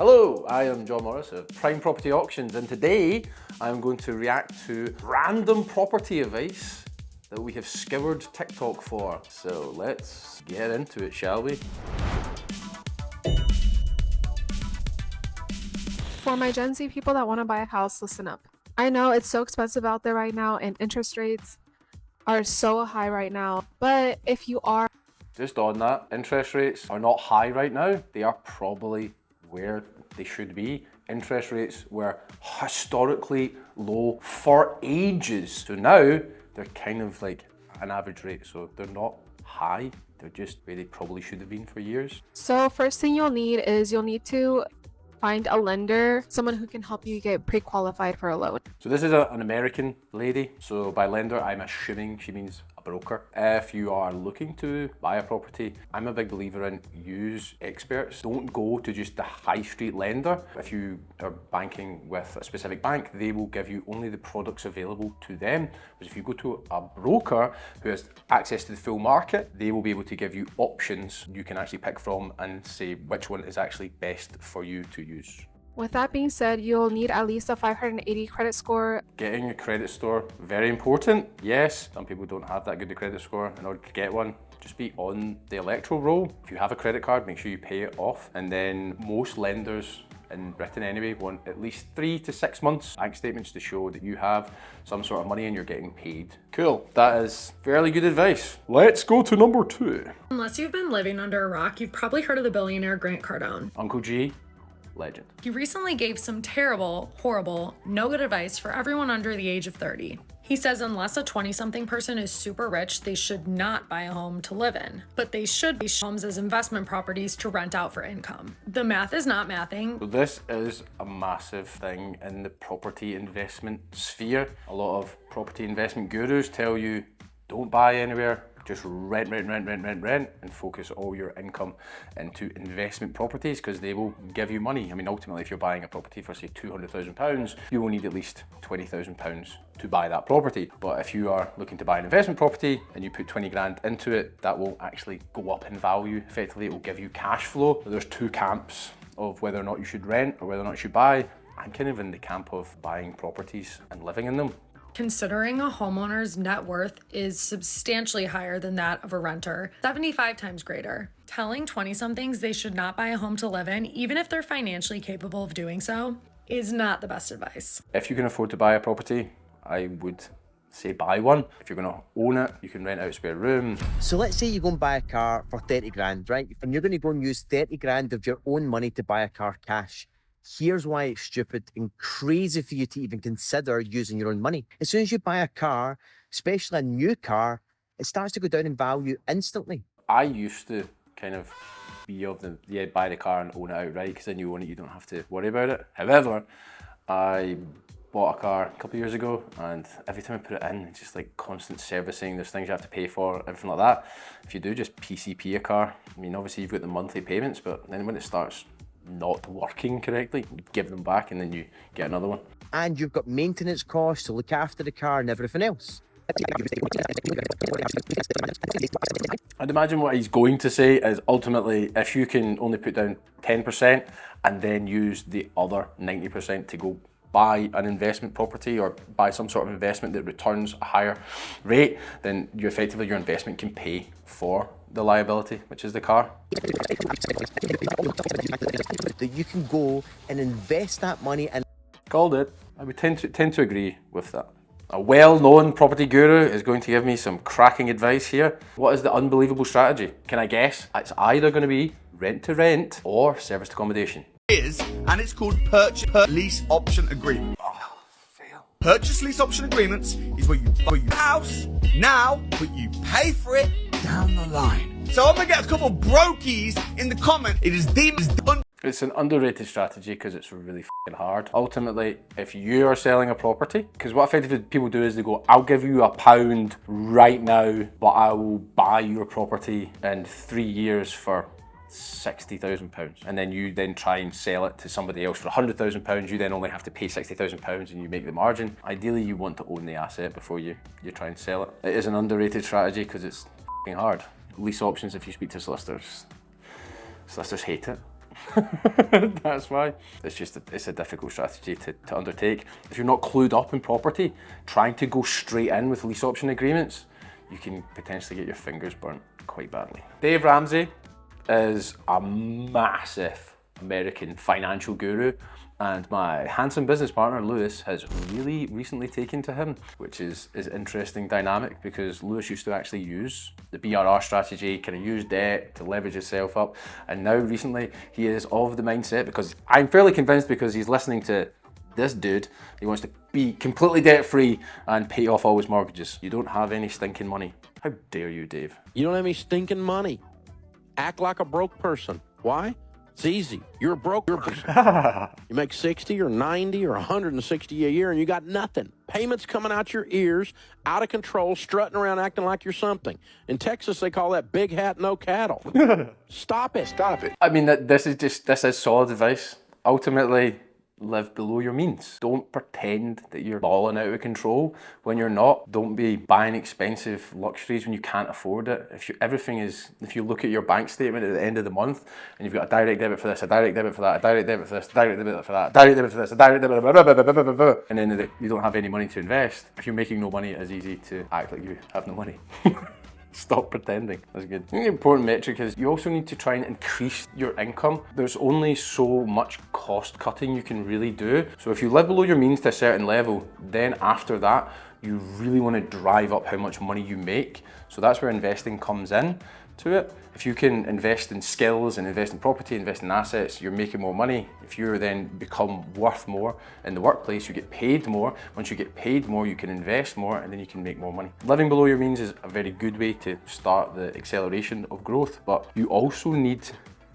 Hello, I am John Morris of Prime Property Auctions, and today I'm going to react to random property advice that we have scoured TikTok for. So let's get into it, shall we? For my Gen Z people that want to buy a house, listen up. I know it's so expensive out there right now and interest rates are so high right now, but if you are... Just on that, interest rates are not high right now. They are probably where they should be. Interest rates were historically low for ages. So now they're kind of like an average rate. So they're not high. They're just where they probably should have been for years. So first thing you'll need is you'll need to find a lender, someone who can help you get pre-qualified for a loan. So this is an American lady. So by lender, I'm assuming she means a broker. If you are looking to buy a property, I'm a big believer in use experts. Don't go to just the high street lender. If you are banking with a specific bank, they will give you only the products available to them. But if you go to a broker who has access to the full market, they will be able to give you options you can actually pick from and say which one is actually best for you to use. With that being said, you'll need at least a 580 credit score. Getting a credit score, very important. Yes, some people don't have that good a credit score. In order to get one, just be on the electoral roll. If you have a credit card, make sure you pay it off. And then most lenders in Britain anyway want at least 3 to 6 months bank statements to show that you have some sort of money and you're getting paid. Cool, that is fairly good advice. Let's go to number 2. Unless you've been living under a rock, you've probably heard of the billionaire Grant Cardone. Uncle G, legend. He recently gave some terrible, horrible, no good advice for everyone under the age of 30. He says unless a 20-something person is super rich, they should not buy a home to live in, but they should be homes as investment properties to rent out for income. The math is not mathing. So this is a massive thing in the property investment sphere. A lot of property investment gurus tell you don't buy anywhere, just rent, and focus all your income into investment properties because they will give you money. I mean, ultimately, if you're buying a property for, say, £200,000, you will need at least £20,000 to buy that property. But if you are looking to buy an investment property and you put 20 grand into it, that will actually go up in value. Effectively, it will give you cash flow. There's two camps of whether or not you should rent or whether or not you should buy. I'm kind of in the camp of buying properties and living in them. Considering a homeowner's net worth is substantially higher than that of a renter, 75 times greater. Telling 20-somethings they should not buy a home to live in, even if they're financially capable of doing so, is not the best advice. If you can afford to buy a property, I would say buy one. If you're going to own it, you can rent out a spare room. So let's say you go and buy a car for 30 grand, right? And you're going to go and use 30 grand of your own money to buy a car cash. Here's why it's stupid and crazy for you to even consider using your own money. As soon as you buy a car, especially a new car, it starts to go down in value instantly. I used to kind of be of the, yeah, buy the car and own it outright because then you own it, you don't have to worry about it. However, I bought a car a couple of years ago and every time I put it in, it's just like constant servicing, there's things you have to pay for, everything like that. If you do just PCP a car, I mean, obviously you've got the monthly payments, but then when it starts not working correctly, you give them back and then you get another one. And you've got maintenance costs to look after the car and everything else. I'd imagine what he's going to say is ultimately if you can only put down 10% and then use the other 90% to go buy an investment property or buy some sort of investment that returns a higher rate, then you effectively your investment can pay for the liability, which is the car. That you can go and invest that money and... Called it. I would tend to agree with that. A well-known property guru is going to give me some cracking advice here. What is the unbelievable strategy? Can I guess? It's either going to be rent to rent or serviced accommodation. And it's called lease option agreement. Oh, fail. Purchase lease option agreements is where you buy your house now, but you pay for it down the line. So I'm gonna get a couple brokies in the comment. It is deemed done. It's an underrated strategy because it's really f***ing hard. Ultimately, if you are selling a property, because what effectively people do is they go, I'll give you £1 right now, but I will buy your property in 3 years for £60,000, and then you then try and sell it to somebody else for £100,000. You then only have to pay £60,000 and you make the margin. Ideally, you want to own the asset before you try and sell it. It is an underrated strategy because it's f***ing hard. Lease options, if you speak to solicitors hate it. That's why. It's a difficult strategy to undertake. If you're not clued up in property, trying to go straight in with lease option agreements, you can potentially get your fingers burnt quite badly. Dave Ramsey is a massive American financial guru, and my handsome business partner Lewis has really recently taken to him, which is interesting dynamic, because Lewis used to actually use the BRR strategy, kind of use debt to leverage himself up, and now recently he is of the mindset, because I'm fairly convinced, because he's listening to this dude, he wants to be completely debt free and pay off all his mortgages. You don't have any stinking money. How dare you, Dave? You don't have any stinking money. Act like a broke person. Why? It's easy. You're a broke person. You make 60 or 90 or 160 a year and you got nothing. Payments coming out your ears, out of control, strutting around acting like you're something. In Texas, they call that big hat, no cattle. Stop it. Stop it. I mean, this is solid advice. Ultimately, live below your means. Don't pretend that you're balling out of control when you're not. Don't be buying expensive luxuries when you can't afford it. If you look at your bank statement at the end of the month and you've got a direct debit for this, a direct debit for that, a direct debit for this, a direct debit for that, a direct debit for this, a direct debit, blah, blah, blah, blah, blah, blah, and then you don't have any money to invest. If you're making no money, it's easy to act like you have no money. Stop pretending. That's good. I think the important metric is you also need to try and increase your income. There's only so much cost cutting you can really do. So if you live below your means to a certain level, then after that, you really want to drive up how much money you make. So that's where investing comes in to it. If you can invest in skills and invest in property, invest in assets, you're making more money. If you then become worth more in the workplace, you get paid more. Once you get paid more, you can invest more, and then you can make more money. Living below your means is a very good way to start the acceleration of growth, but you also need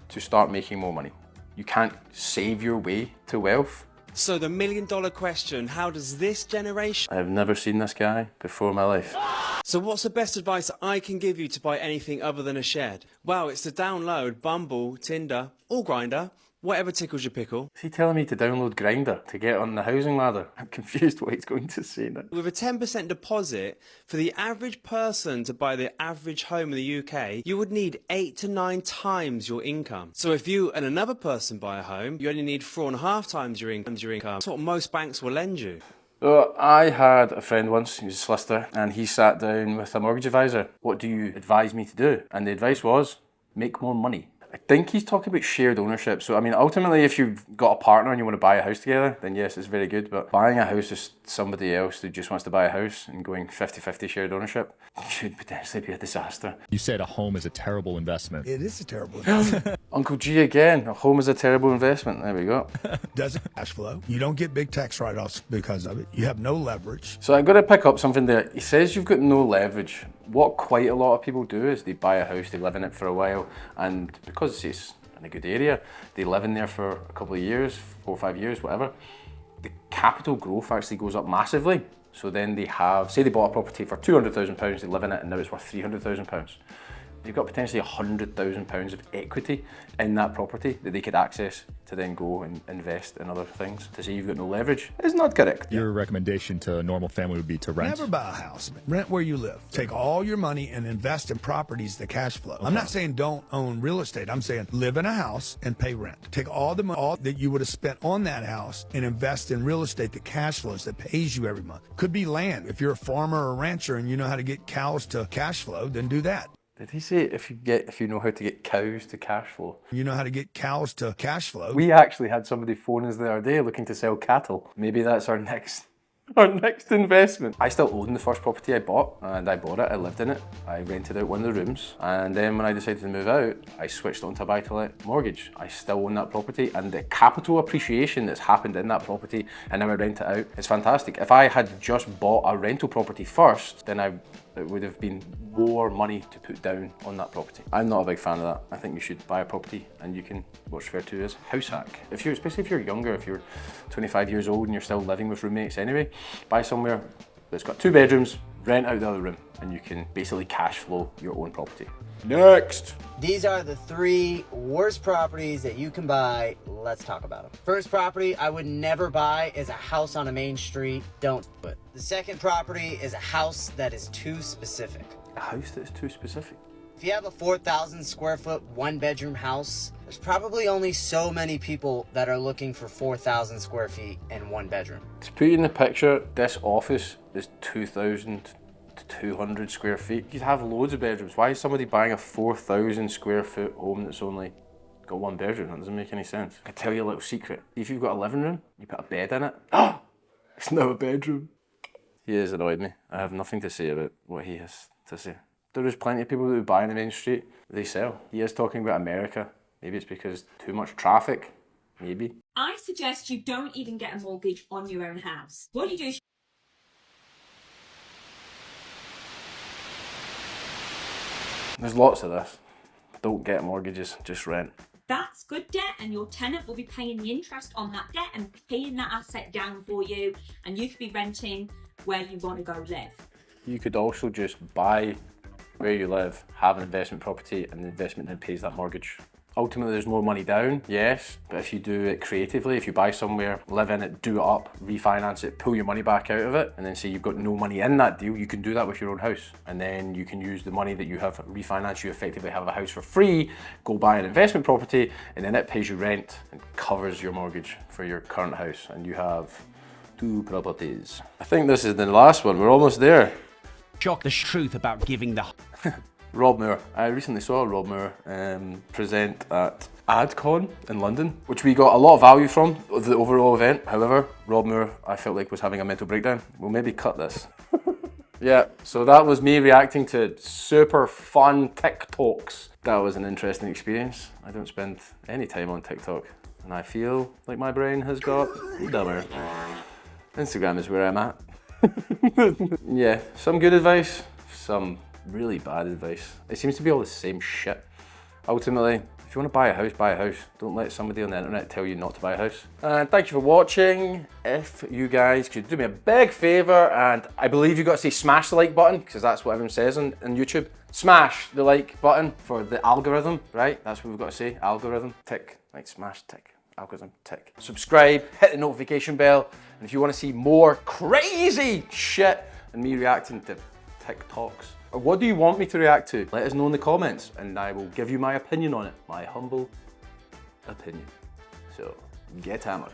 to start making more money. You can't save your way to wealth. So the $1 million question, how does this generation... I have never seen this guy before in my life. So what's the best advice I can give you to buy anything other than a shed? Well, it's to download Bumble, Tinder, or Grindr, whatever tickles your pickle. Is he telling me to download Grindr to get on the housing ladder? I'm confused what he's going to say now. With a 10% deposit, for the average person to buy the average home in the UK, you would need 8 to 9 times your income. So if you and another person buy a home, you only need 4.5 times your income. That's what most banks will lend you. So I had a friend once, he was a solicitor, and he sat down with a mortgage advisor. What do you advise me to do? And the advice was, make more money. I think he's talking about shared ownership. So, I mean, ultimately, if you've got a partner and you want to buy a house together, then yes, it's very good. But buying a house with somebody else who just wants to buy a house and going 50-50 shared ownership should potentially be a disaster. You said a home is a terrible investment. It is a terrible investment. Uncle G again, a home is a terrible investment. There we go. Doesn't cash flow. You don't get big tax write-offs because of it. You have no leverage. So I've got to pick up something there. He says you've got no leverage. What quite a lot of people do is they buy a house, they live in it for a while, and because it's in a good area, they live in there for a couple of years, 4 or 5 years, whatever. The capital growth actually goes up massively. So then they have, say they bought a property for £200,000, they live in it, and now it's worth £300,000. You've got potentially £100,000 of equity in that property that they could access to then go and invest in other things. To say you've got no leverage is not correct. Your recommendation to a normal family would be to rent? Never buy a house. Rent where you live. Take all your money and invest in properties that cash flow. I'm not saying don't own real estate. I'm saying live in a house and pay rent. Take all the money all that you would have spent on that house and invest in real estate that cash flows, that pays you every month. Could be land. If you're a farmer or a rancher and you know how to get cows to cash flow, then do that. Did he say if you know how to get cows to cash flow? You know how to get cows to cash flow. We actually had somebody phone us the other day looking to sell cattle. Maybe that's our next investment. I still own the first property I bought, and I bought it, I lived in it, I rented out one of the rooms, and then when I decided to move out, I switched onto a buy-to-let mortgage. I still own that property, and the capital appreciation that's happened in that property, and now I rent it out, it's fantastic. If I had just bought a rental property first, then it would have been more money to put down on that property. I'm not a big fan of that. I think you should buy a property and you can what's referred to as house hack. Especially if you're younger, if you're 25 years old and you're still living with roommates anyway, buy somewhere that's got 2 bedrooms, rent out the other room, and you can basically cash flow your own property. Next! These are the 3 worst properties that you can buy. Let's talk about them. First property I would never buy is a house on a main street. Don't do it. The second property is a house that is too specific. A house that is too specific? If you have a 4,000 square foot 1-bedroom house There's probably only so many people that are looking for 4,000 square feet and 1 bedroom. To put you in the picture, this office is 2,200 square feet. You'd have loads of bedrooms. Why is somebody buying a 4,000 square foot home that's only got 1 bedroom? That doesn't make any sense. I tell you a little secret. If you've got a living room, you put a bed in it. Oh, it's now a bedroom. He has annoyed me. I have nothing to say about what he has to say. There is plenty of people who buy on the main street. They sell. He is talking about America. Maybe it's because too much traffic. Maybe. I suggest you don't even get a mortgage on your own house. What you do is There's lots of this. Don't get mortgages, just rent. that's good debt, and your tenant will be paying the interest on that debt and paying that asset down for you, and you could be renting where you want to go live. You could also just buy where you live, have an investment property, and the investment then pays that mortgage. Ultimately, there's more money down, yes, but if you do it creatively, if you buy somewhere, live in it, do it up, refinance it, pull your money back out of it, and then say you've got no money in that deal, you can do that with your own house. And then you can use the money that you have refinanced, you effectively have a house for free, go buy an investment property, and then it pays you rent and covers your mortgage for your current house, and you have 2 properties. I think this is the last one, we're almost there. Shock the truth about giving the... Rob Moore. I recently saw Rob Moore present at AdCon in London, which we got a lot of value from, the overall event. However, Rob Moore, I felt like, was having a mental breakdown. We'll maybe cut this. Yeah, so that was me reacting to super fun TikToks. That was an interesting experience. I don't spend any time on TikTok, and I feel like my brain has got dumber. Instagram is where I'm at. Yeah, some good advice, some really bad advice. It seems to be all the same shit. Ultimately, if you want to buy a house, buy a house. Don't let somebody on the internet tell you not to buy a house. And thank you for watching. If you guys could do me a big favor, and I believe you got to say smash the like button, because that's what everyone says on YouTube. Smash the like button for the algorithm, right? That's what we've got to say, algorithm. Tick, like smash, tick. Algorithm, tick. Subscribe, hit the notification bell, and if you want to see more crazy shit and me reacting to TikToks, or what do you want me to react to? Let us know in the comments, and I will give you my opinion on it. My humble opinion. So, get hammered.